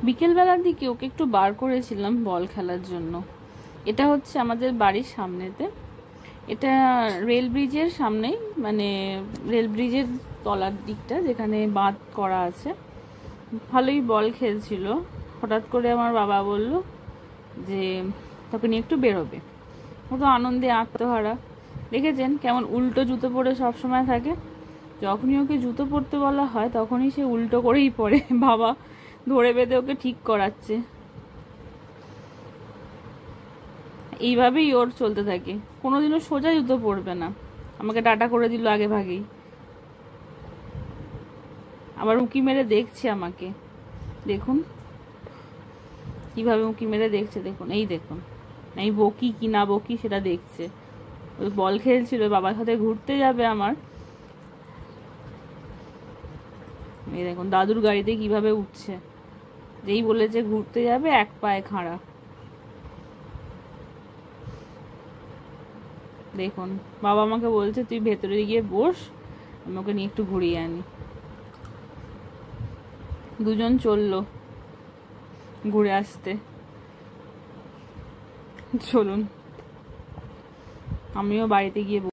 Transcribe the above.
বিকেলবেলার দিকে ওকে একটু বার করেছিলাম বল খেলার জন্য। এটা হচ্ছে আমাদের বাড়ির সামনেতে, এটা রেল ব্রিজের সামনেই, মানে রেল ব্রিজের তলার দিকটা যেখানে বাঁধ করা আছে। ভালোই বল খেলছিল। হঠাৎ করে আমার বাবা বলল যে তোকে নিয়ে একটু বেরোবে। ও তো আনন্দে আত্মহারা। দেখেছেন কেমন উল্টো জুতো পরে সবসময় থাকে। যখনই ওকে জুতো পরতে বলা হয় তখনই সে উল্টো করেই পরে। বাবা ধরে বেঁধে ওকে ঠিক করাচ্ছে। এইভাবেই ওর চলতে থাকে, কোনোদিনও সোজা জুতো পরবে না। আমাকে টাটা করে দিল আগে ভাগেই, আবার উঁকি মেরে দেখছে আমাকে। দেখুন কিভাবে উঁকি মেরে দেখছে, দেখুন এই দেখুন, এই বকি কি না বকি সেটা দেখছে। ওই বল খেলছিল, বাবার সাথে ঘুরতে যাবে আমার, এই দেখুন দাদুর গাড়িতে কিভাবে উঠছে। যেই বলেছে ঘুরতে যাবে এক পায়ে খাড়া। দেখুন বাবা আমাকে বলছে তুই ভেতরে গিয়ে বস, আমি ওকে নিয়ে একটু ঘুরিয়ে আনি। দুজন চললো ঘুরে আসতে। চলুন আমিও বাড়িতে গিয়ে